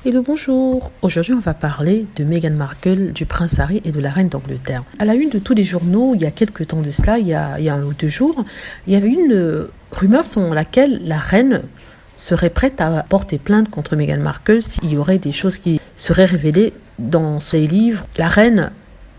Hello, bonjour. Aujourd'hui, on va parler de Meghan Markle, du prince Harry et de la reine d'Angleterre. À la une de tous les journaux, il y a quelques temps de cela, il y a 1 ou 2 jours, il y avait une rumeur selon laquelle la reine serait prête à porter plainte contre Meghan Markle s'il y aurait des choses qui seraient révélées dans ses livres. La reine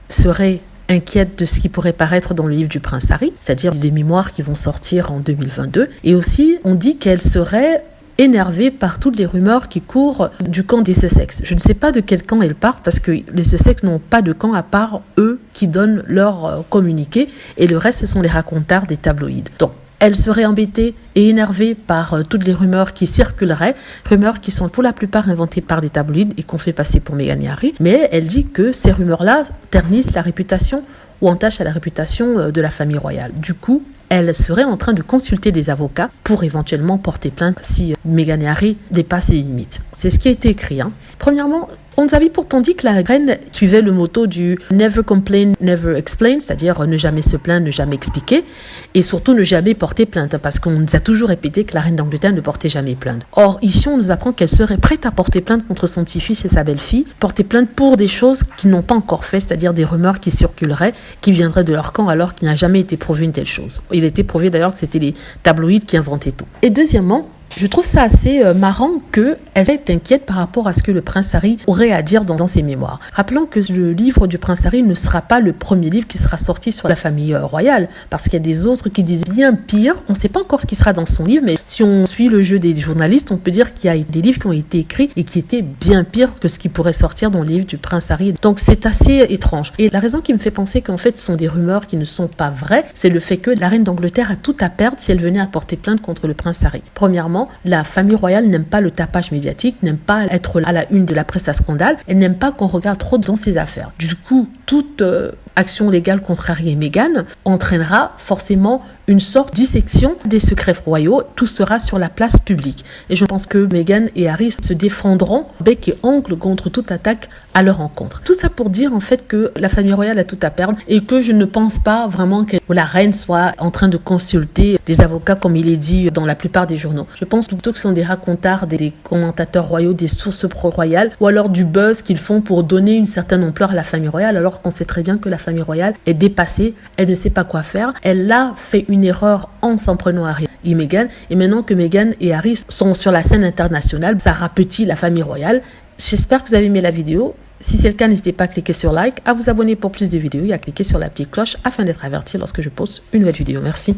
serait inquiète de ce qui pourrait paraître dans le livre du prince Harry, c'est-à-dire les mémoires qui vont sortir en 2022. Et aussi, on dit qu'elle serait énervée par toutes les rumeurs qui courent du camp des Sussex. Je ne sais pas de quel camp elle parle parce que les Sussex n'ont pas de camp à part eux qui donnent leur communiqué et le reste ce sont les racontars des tabloïds. Donc elle serait embêtée et énervée par toutes les rumeurs qui circuleraient, rumeurs qui sont pour la plupart inventées par des tabloïds et qu'on fait passer pour Meghan et Harry. Mais elle dit que ces rumeurs-là ternissent la réputation ou entachent à la réputation de la famille royale. Du coup, elle serait en train de consulter des avocats pour éventuellement porter plainte si Meghan et Harry dépassent les limites. C'est ce qui a été écrit. Premièrement, on nous avait pourtant dit que la reine suivait le motto du « never complain, never explain », c'est-à-dire ne jamais se plaindre, ne jamais expliquer, et surtout ne jamais porter plainte, parce qu'on nous a toujours répété que la reine d'Angleterre ne portait jamais plainte. Or, ici, on nous apprend qu'elle serait prête à porter plainte contre son petit-fils et sa belle-fille, porter plainte pour des choses qu'ils n'ont pas encore fait, c'est-à-dire des rumeurs qui circuleraient, qui viendraient de leur camp, alors qu'il n'a jamais été prouvé une telle chose. Il a été prouvé d'ailleurs que c'était les tabloïds qui inventaient tout. Et deuxièmement, je trouve ça assez marrant qu'elle est inquiète par rapport à ce que le prince Harry aurait à dire dans ses mémoires. Rappelons que le livre du prince Harry ne sera pas le premier livre qui sera sorti sur la famille royale, parce qu'il y a des autres qui disent bien pire. On ne sait pas encore ce qui sera dans son livre, mais si on suit le jeu des journalistes, on peut dire qu'il y a des livres qui ont été écrits et qui étaient bien pires que ce qui pourrait sortir dans le livre du prince Harry. Donc c'est assez étrange. Et la raison qui me fait penser qu'en fait ce sont des rumeurs qui ne sont pas vraies, c'est le fait que la reine d'Angleterre a tout à perdre si elle venait à porter plainte contre le prince Harry. Premièrement, la famille royale n'aime pas le tapage médiatique, n'aime pas être à la une de la presse à scandale, elle n'aime pas qu'on regarde trop dans ses affaires. Du coup, toute action légale contre Harry et Meghan entraînera forcément une sorte de dissection des secrets royaux. Tout sera sur la place publique. Et je pense que Meghan et Harry se défendront bec et ongle contre toute attaque à leur encontre. Tout ça pour dire en fait que la famille royale a tout à perdre et que je ne pense pas vraiment que la reine soit en train de consulter des avocats comme il est dit dans la plupart des journaux. Je pense plutôt que ce sont des racontars, des commentateurs royaux, des sources pro-royales ou alors du buzz qu'ils font pour donner une certaine ampleur à la famille royale alors qu'on sait très bien que la famille royale est dépassée, elle ne sait pas quoi faire. Elle a fait une erreur en s'en prenant à Harry et Meghan et maintenant que Meghan et Harry sont sur la scène internationale, ça rapetit la famille royale. J'espère que vous avez aimé la vidéo. Si c'est le cas, n'hésitez pas à cliquer sur like, à vous abonner pour plus de vidéos et à cliquer sur la petite cloche afin d'être averti lorsque je poste une nouvelle vidéo. Merci.